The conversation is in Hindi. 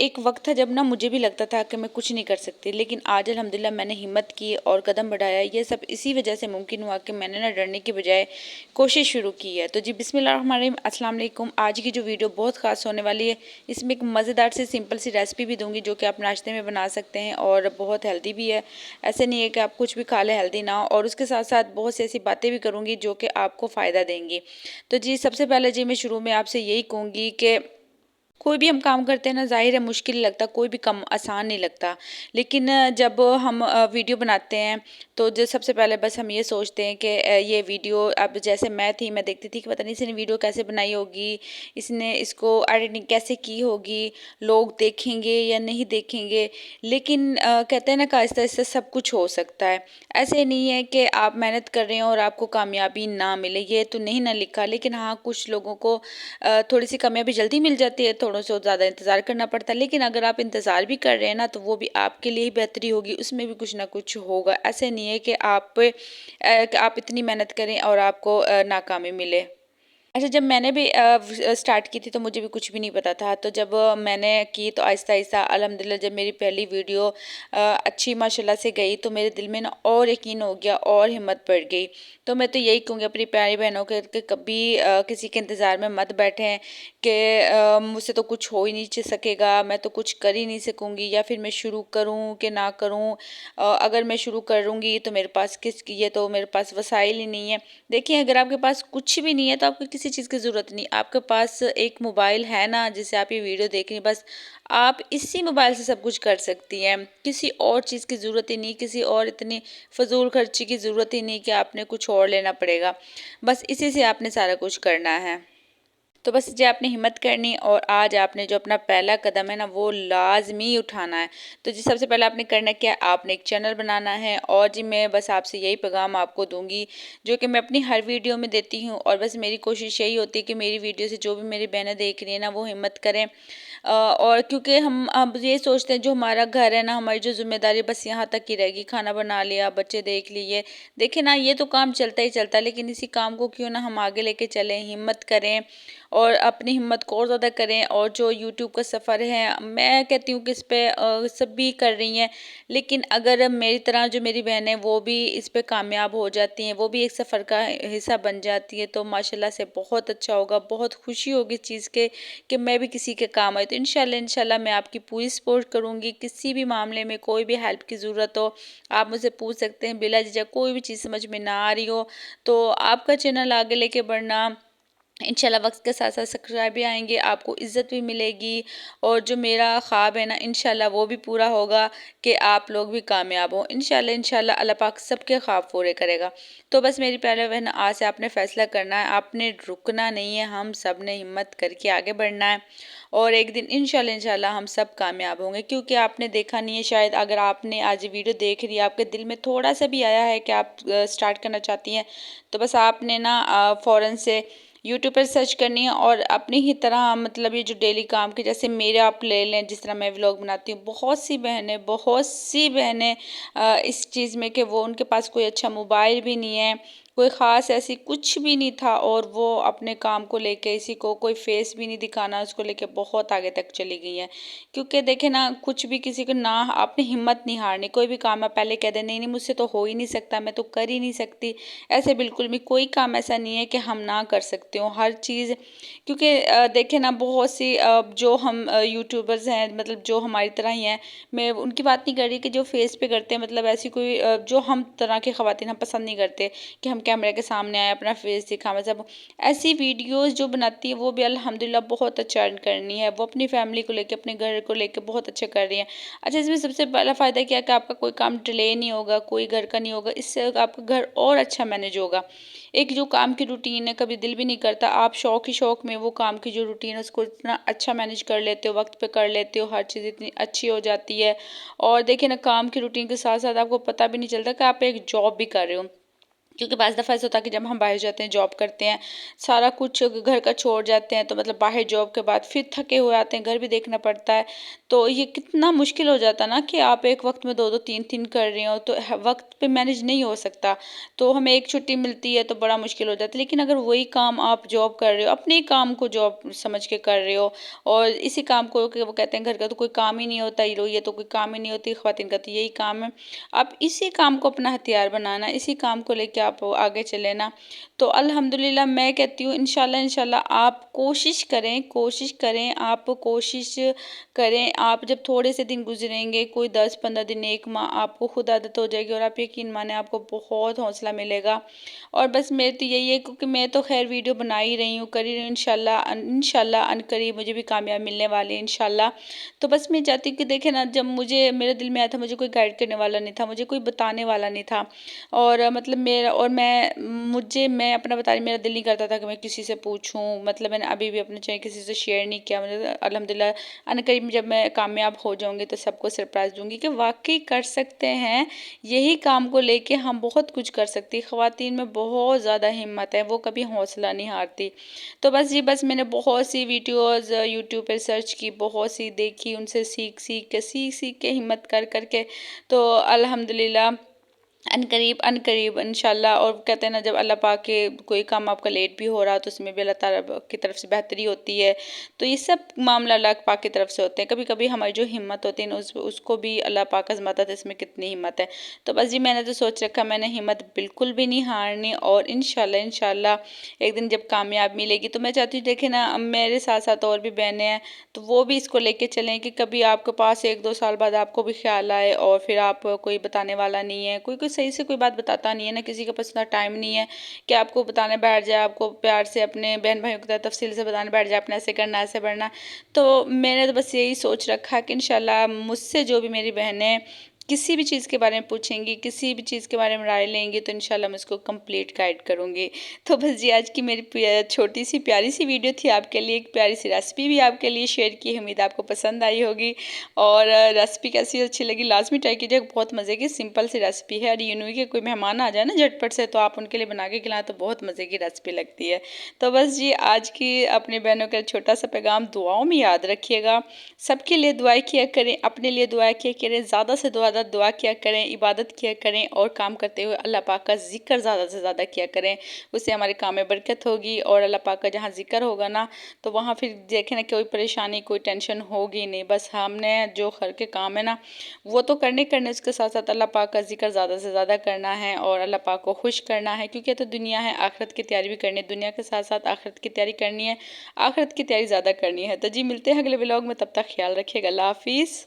एक वक्त था जब ना मुझे भी लगता था कि मैं कुछ नहीं कर सकती, लेकिन आज अल्हम्दुलिल्लाह मैंने हिम्मत की और कदम बढ़ाया। ये सब इसी वजह से मुमकिन हुआ कि मैंने ना डरने की बजाय कोशिश शुरू की है। तो जी बिस्मिल्लाहिर्रहमानिर्रहीम, अस्सलाम वालेकुम। आज की जो वीडियो बहुत ख़ास होने वाली है। इसमें एक मज़ेदार सी सिंपल सी रेसिपी भी दूंगी जो कि आप नाश्ते में बना सकते हैं और बहुत हेल्दी भी है। ऐसे नहीं है कि आप कुछ भी खा लें हेल्दी ना हो। और उसके साथ साथ बहुत सी ऐसी बातें भी करूँगी जो कि आपको फ़ायदा देंगी। तो जी सबसे पहले जी मैं शुरू में आपसे यही कहूँगी कि कोई भी हम काम करते हैं ना, ज़ाहिर है मुश्किल लगता, कोई भी काम आसान नहीं लगता। लेकिन जब हम वीडियो बनाते हैं तो जो सबसे पहले बस हम ये सोचते हैं कि ये वीडियो, अब जैसे मैं थी, मैं देखती थी कि पता नहीं इसने वीडियो कैसे बनाई होगी, इसने इसको एडिटिंग कैसे की होगी, लोग देखेंगे या नहीं देखेंगे। लेकिन कहते हैं ना कि आहिस्ता-आहिस्ता सब कुछ हो सकता है। ऐसे नहीं है कि आप मेहनत कर रहे हो और आपको कामयाबी ना मिले, ये तो नहीं ना लिखा। लेकिन हाँ, कुछ लोगों को थोड़ी सी कामयाबी जल्दी मिल जाती है, थोड़ा सा ज़्यादा इंतज़ार करना पड़ता है। लेकिन अगर आप इंतज़ार भी कर रहे हैं ना, तो वो भी आपके लिए ही बेहतरी होगी, उसमें भी कुछ ना कुछ होगा। ऐसे नहीं है कि कि आप इतनी मेहनत करें और आपको नाकामी मिले। अच्छा, जब मैंने भी स्टार्ट की थी तो मुझे भी कुछ भी नहीं पता था। तो जब मैंने की तो आहिस्ता-आहिस्ता अल्हम्दुलिल्लाह जब मेरी पहली वीडियो अच्छी माशाल्लाह से गई तो मेरे दिल में ना और यकीन हो गया और हिम्मत बढ़ गई। तो मैं तो यही कहूँगी अपनी प्यारी बहनों के कि कभी किसी के इंतज़ार में मत बैठें कि मुझसे तो कुछ हो ही नहीं सकेगा, मैं तो कुछ कर ही नहीं सकूँगी, या फिर मैं शुरू करूँ कि ना करूँ। अगर मैं शुरू करूँगी तो मेरे पास ये तो मेरे पास वसाइल ही नहीं है। देखिए, अगर आपके पास कुछ भी नहीं है तो आपको किसी चीज़ की ज़रूरत नहीं। आपके पास एक मोबाइल है ना, जिससे आप ये वीडियो देख रही हैं, बस आप इसी मोबाइल से सब कुछ कर सकती हैं। किसी और चीज़ की ज़रूरत ही नहीं, किसी और इतनी फ़िज़ूल खर्ची की ज़रूरत ही नहीं कि आपने कुछ और लेना पड़ेगा। बस इसी से आपने सारा कुछ करना है। तो बस जी आपने हिम्मत करनी और आज आपने जो अपना पहला कदम है ना, वो लाज़मी उठाना है। तो जी सबसे पहले आपने करना क्या है, आपने एक चैनल बनाना है। और जी मैं बस आपसे यही पैगाम आपको दूँगी जो कि मैं अपनी हर वीडियो में देती हूँ, और बस मेरी कोशिश यही होती है कि मेरी वीडियो से जो भी मेरी बहनें देख रही हैं ना, वो हिम्मत करें। और क्योंकि हम अब ये सोचते हैं जो हमारा घर है ना, हमारी जो ज़िम्मेदारी बस यहाँ तक ही रहेगी, खाना बना लिया, बच्चे देख लिए। देखिए ना, ये तो काम चलता ही चलता है, लेकिन इसी काम को क्यों ना हम आगे लेके चलें, हिम्मत करें और अपनी हिम्मत को और ज़्यादा करें। और जो यूट्यूब का सफ़र है, मैं कहती हूँ कि इस पे सभी कर रही हैं, लेकिन अगर मेरी तरह जो मेरी बहन है वो भी इस पे कामयाब हो जाती हैं, वो भी एक सफ़र का हिस्सा बन जाती है, तो माशाल्लाह से बहुत अच्छा होगा, बहुत खुशी होगी इस चीज़ के कि मैं भी किसी के काम आई। तो इंशाल्लाह मैं आपकी पूरी सपोर्ट करूँगी। किसी भी मामले में कोई भी हेल्प की ज़रूरत हो, आप मुझसे पूछ सकते हैं बिला झिझक। कोई भी चीज़ समझ में ना आ रही हो तो आपका चैनल आगे लेके बढ़ना, इंशाल्लाह वक्त के साथ साथ सब्सक्राइब भी आएंगे, आपको इज़्ज़त भी मिलेगी। और जो मेरा ख्वाब है ना, इंशाल्लाह वो भी पूरा होगा कि आप लोग भी कामयाब हो। इंशाल्लाह अल्लाह पाक सबके ख्वाब पूरे करेगा। तो बस मेरी प्यारे बहन, आज से आपने फ़ैसला करना है, आपने रुकना नहीं है, हम सब ने हिम्मत करके आगे बढ़ना है। और एक दिन इंशाल्लाह हम सब कामयाब होंगे, क्योंकि आपने देखा नहीं है शायद, अगर आपने आज वीडियो देख रही है, आपके दिल में थोड़ा सा भी आया है कि आप स्टार्ट करना चाहती हैं, तो बस आपने ना फ़ौरन से यूट्यूब पर सर्च करनी है और अपनी ही तरह, मतलब ये जो डेली काम के, जैसे मेरे आप ले लें, जिस तरह मैं व्लॉग बनाती हूँ, बहुत सी बहनें इस चीज़ में कि वो उनके पास कोई अच्छा मोबाइल भी नहीं है, कोई ख़ास ऐसी कुछ भी नहीं था, और वो अपने काम को लेके, इसी को कोई फेस भी नहीं दिखाना, उसको लेके बहुत आगे तक चली गई हैं। क्योंकि देखें ना, कुछ भी किसी को ना, आपने हिम्मत नहीं हारनी। कोई भी काम आप पहले कह दें नहीं नहीं मुझसे तो हो ही नहीं सकता, मैं तो कर ही नहीं सकती, ऐसे बिल्कुल भी कोई काम ऐसा नहीं है कि हम ना कर सकते हो, हर चीज़। क्योंकि देखें ना, बहुत सी जो हम यूट्यूबर्स हैं, मतलब जो हमारी तरह ही हैं, मैं उनकी बात नहीं कर रही कि जो फेस पे करते हैं, मतलब ऐसी कोई जो हम तरह की ख़वातीन हम पसंद नहीं करते कि हम कैमरे के सामने आए, अपना फेस दिखा, मतलब ऐसी वीडियोस जो बनाती है वो भी अल्हम्दुलिल्लाह बहुत अच्छा अर्न करनी है, वो अपनी फैमिली को लेके, अपने घर को लेके बहुत अच्छा कर रही है। अच्छा, इसमें सबसे पहला फ़ायदा क्या है कि आपका कोई काम डिले नहीं होगा, कोई घर का नहीं होगा, इससे आपका घर और अच्छा मैनेज होगा। एक जो काम की रूटीन है, कभी दिल भी नहीं करता, आप शौक ही शौक में वो काम की जो रूटीन है उसको इतना अच्छा मैनेज कर लेते हो, वक्त पे कर लेते हो, हर चीज़ इतनी अच्छी हो जाती है। और देखिए ना, काम की रूटीन के साथ साथ आपको पता भी नहीं चलता कि आप एक जॉब भी कर रहे हो। क्योंकि बाज़ दफ़ा ऐसा होता है कि जब हम बाहर जाते हैं, जॉब करते हैं, सारा कुछ घर का छोड़ जाते हैं, तो मतलब बाहर जॉब के बाद फिर थके हुए आते हैं, घर भी देखना पड़ता है। तो ये कितना मुश्किल हो जाता है ना कि आप एक वक्त में 2-2 3-3 कर रहे हो, तो वक्त पे मैनेज नहीं हो सकता। तो हमें एक छुट्टी मिलती है तो बड़ा मुश्किल हो जाता है। लेकिन अगर वही काम आप जॉब कर रहे हो, अपने काम को जॉब समझ के कर रहे हो, और इसी काम को वो कहते हैं घर का तो कोई काम ही नहीं होता, ये तो कोई काम ही नहीं होती, ख़वातीन का तो यही काम है। आप इसी काम को अपना हथियार बनाना, इसी काम को लेके आप आगे चले ना, तो अल्हम्दुलिल्लाह मैं कहती हूँ इंशाल्लाह इंशाल्लाह आप कोशिश करें, आप कोशिश करें। आप जब थोड़े से दिन गुजरेंगे, कोई 10-15 दिन, 1 माह, आपको खुद आदत हो जाएगी और आप यकीन माने आपको बहुत हौसला मिलेगा। और बस मेरी तो यही है, क्योंकि मैं तो खैर वीडियो बना ही रही हूँ, कर ही रही हूँ, इंशाल्लाह इंशाल्लाह अनकरीब मुझे भी कामयाब मिलने वाली है इंशाल्लाह। तो बस मैं चाहती हूँ कि देखें ना, जब मुझे मेरे दिल में आया था, मुझे कोई गाइड करने वाला नहीं था, मुझे कोई बताने वाला नहीं था। और मतलब मेरा और मैं अपना बता रही, मेरा दिल नहीं करता था कि मैं किसी से पूछूं। मतलब मैंने अभी भी अपने चाहे किसी से शेयर नहीं किया। मुझे अल्हम्दुलिल्लाह अनकरीब जब मैं कामयाब हो जाऊंगी तो सबको सरप्राइज़ दूंगी कि वाकई कर सकते हैं, यही काम को लेके हम बहुत कुछ कर सकती हैं। ख़वातीन में बहुत ज़्यादा हिम्मत है, वो कभी हौसला नहीं हारती। तो बस मैंने बहुत सी वीडियोज़ यूट्यूब पर सर्च की, बहुत सी देखी, उनसे सीख के हिम्मत कर करके, तो अल्हम्दुलिल्लाह अनकरीब इंशाल्लाह। और कहते हैं ना, जब अल्लाह पाक के कोई काम आपका लेट भी हो रहा तो उसमें भी अल्लाह ताला की तरफ से बेहतरी होती है। तो ये सब मामला अल्लाह पाक की तरफ से होते हैं। कभी कभी हमारी जो हिम्मत होती है ना, उसको भी अल्लाह पाक आजमाता है, इसमें कितनी हिम्मत है। तो बस जी मैंने तो सोच रखा, मैंने हिम्मत बिल्कुल भी नहीं हारनी, और इंशाल्लाह एक दिन जब कामयाब मिलेगी तो मैं चाहती हूँ, देखे ना मेरे साथ साथ और भी बहनें हैं, तो वो भी इसको लेके चलें कि कभी आपके पास 1-2 साल बाद आपको भी ख्याल आए और फिर आप कोई बताने वाला नहीं है, कोई सही से कोई बात बताता नहीं है ना, किसी के पास इतना टाइम नहीं है कि आपको बताने बैठ जाए, आपको प्यार से अपने बहन भाइयों की तरह तफसील से बताने बैठ जाए, अपने ऐसे करना ऐसे बढ़ना। तो मैंने तो बस यही सोच रखा है कि इंशाल्लाह मुझसे जो भी मेरी बहनें किसी भी चीज़ के बारे में पूछेंगी, किसी भी चीज़ के बारे में राय लेंगी, तो इंशाल्लाह मैं उसको कंप्लीट गाइड करूँगी। तो बस जी आज की मेरी छोटी सी प्यारी सी वीडियो थी आपके लिए, एक प्यारी सी रेसिपी भी आपके लिए शेयर की, उम्मीद आपको पसंद आई होगी। और रेसिपी कैसी अच्छी लगी लाजमी ट्राई कीजिएगा, बहुत मज़े की सिंपल सी रेसिपी है, और यूँ ही कि कोई मेहमान आ जाए ना झटपट से, तो आप उनके लिए बना के खिलाएं तो बहुत मज़े की रेसिपी लगती है। तो बस जी आज की अपनी बहनों का छोटा सा पैगाम, दुआओं में याद रखिएगा, सबके लिए दुआएं किया करें, अपने लिए दुआएं किया करें, ज़्यादा से ज़्यादा दुआ किया करें, इबादत किया करें, और काम करते हुए अल्लाह पाक का जिक्र ज़्यादा से ज़्यादा किया करें। उससे हमारे काम में बरकत होगी, और अल्लाह पाक का जहाँ जिक्र होगा ना, तो वहाँ फिर देखें ना कोई परेशानी कोई टेंशन होगी नहीं। बस हमने जो घर के काम है ना, वो तो करने उसके साथ साथ अल्लाह पाक का जिक्र ज़्यादा से ज़्यादा करना है, और अल्लाह पाक को खुश करना है, क्योंकि ये तो दुनिया है, आखिरत की तैयारी भी करनी है, दुनिया के साथ साथ आखिरत की तैयारी करनी है, आखिरत की तैयारी ज़्यादा करनी है। तो जी मिलते हैं अगले व्लॉग में, तब तक ख्याल रखिएगा, अल्लाह हाफिज़।